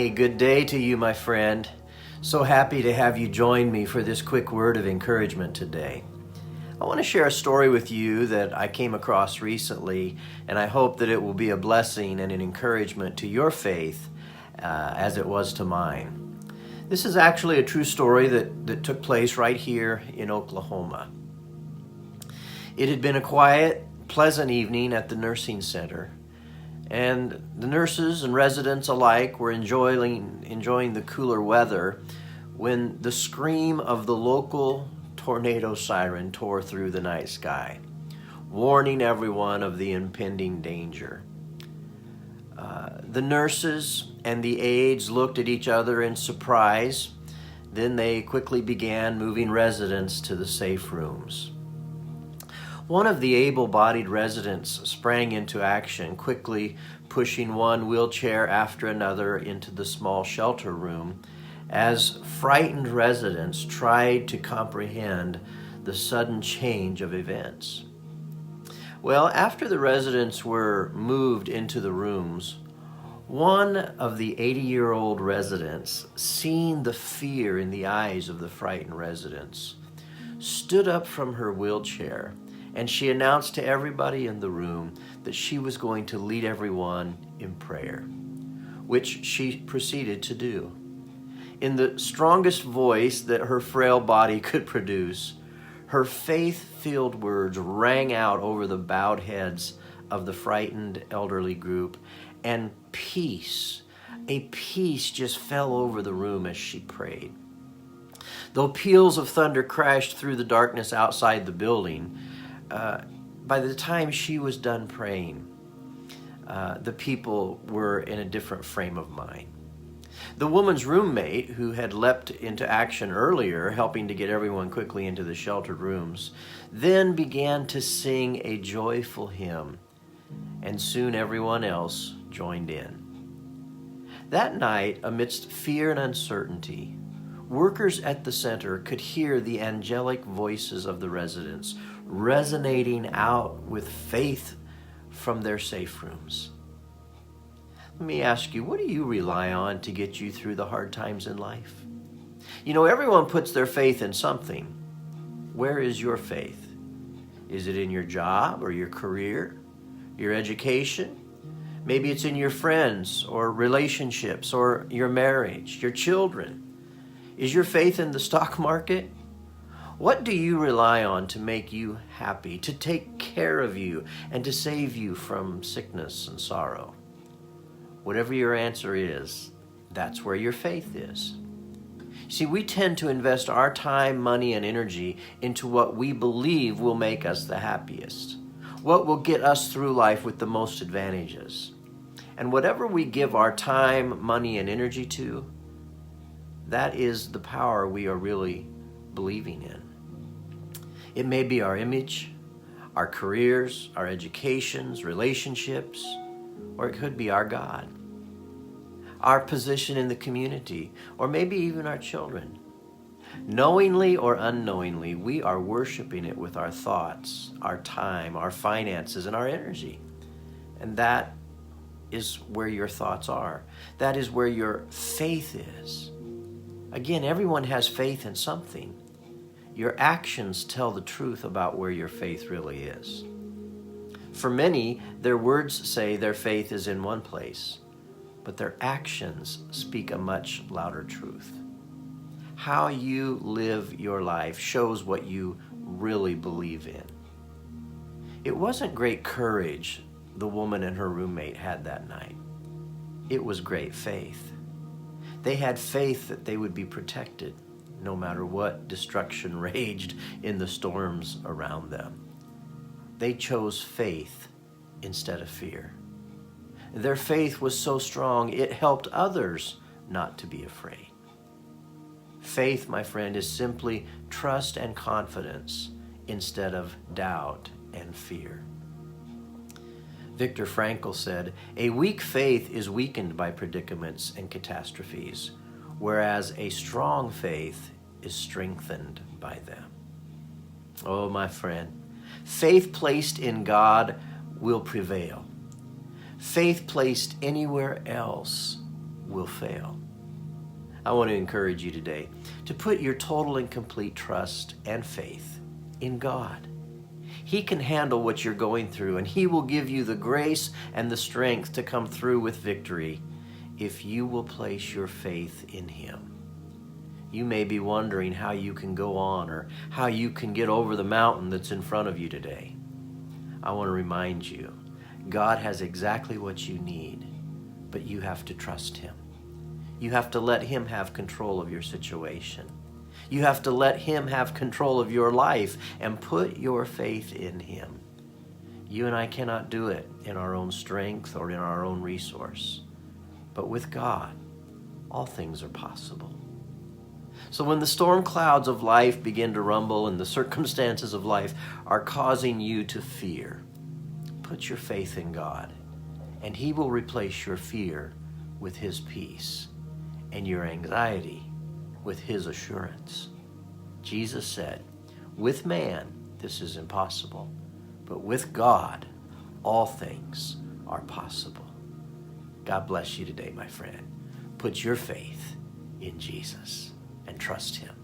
Hey, good day to you, my friend. So happy to have you join me for this quick word of encouragement today. I want to share a story with you that I came across recently, and I hope that it will be a blessing and an encouragement to your faith as it was to mine. This is actually a true story that took place right here in Oklahoma. It had been a quiet, pleasant evening at the nursing center, and the nurses and residents alike were enjoying the cooler weather when the scream of the local tornado siren tore through the night sky, warning everyone of the impending danger. The nurses and the aides looked at each other in surprise. Then they quickly began moving residents to the safe rooms. One of the able-bodied residents sprang into action, quickly pushing one wheelchair after another into the small shelter room as frightened residents tried to comprehend the sudden change of events. Well, after the residents were moved into the rooms, one of the 80-year-old residents, seeing the fear in the eyes of the frightened residents, stood up from her wheelchair, and she announced to everybody in the room that she was going to lead everyone in prayer, which she proceeded to do. In the strongest voice that her frail body could produce, her faith-filled words rang out over the bowed heads of the frightened elderly group, and a peace just fell over the room as she prayed. Though peals of thunder crashed through the darkness outside the building, by the time she was done praying, the people were in a different frame of mind. The woman's roommate, who had leapt into action earlier, helping to get everyone quickly into the sheltered rooms, then began to sing a joyful hymn, and soon everyone else joined in. That night, amidst fear and uncertainty, workers at the center could hear the angelic voices of the residents resonating out with faith from their safe rooms. Let me ask you, what do you rely on to get you through the hard times in life? You know, everyone puts their faith in something. Where is your faith? Is it in your job or your career, your education? Maybe it's in your friends or relationships or your marriage, your children. Is your faith in the stock market? What do you rely on to make you happy, to take care of you, and to save you from sickness and sorrow? Whatever your answer is, that's where your faith is. See, we tend to invest our time, money, and energy into what we believe will make us the happiest, what will get us through life with the most advantages. And whatever we give our time, money, and energy to, that is the power we are really believing in. It may be our image, our careers, our educations, relationships, or it could be our God, our position in the community, or maybe even our children. Knowingly or unknowingly, we are worshiping it with our thoughts, our time, our finances, and our energy. And that is where your thoughts are. That is where your faith is. Again, everyone has faith in something. Your actions tell the truth about where your faith really is. For many, their words say their faith is in one place, but their actions speak a much louder truth. How you live your life shows what you really believe in. It wasn't great courage the woman and her roommate had that night. It was great faith. They had faith that they would be protected no matter what destruction raged in the storms around them. They chose faith instead of fear. Their faith was so strong, it helped others not to be afraid. Faith, my friend, is simply trust and confidence instead of doubt and fear. Viktor Frankl said, "A weak faith is weakened by predicaments and catastrophes, whereas a strong faith is strengthened by them." Oh, my friend, faith placed in God will prevail. Faith placed anywhere else will fail. I want to encourage you today to put your total and complete trust and faith in God. He can handle what you're going through, and He will give you the grace and the strength to come through with victory if you will place your faith in Him. You may be wondering how you can go on or how you can get over the mountain that's in front of you today. I want to remind you, God has exactly what you need, but you have to trust Him. You have to let Him have control of your situation. You have to let Him have control of your life and put your faith in Him. You and I cannot do it in our own strength or in our own resource. But with God, all things are possible. So when the storm clouds of life begin to rumble and the circumstances of life are causing you to fear, put your faith in God, and He will replace your fear with His peace and your anxiety with His assurance. Jesus said, with man, this is impossible, but with God, all things are possible. God bless you today, my friend. Put your faith in Jesus and trust Him.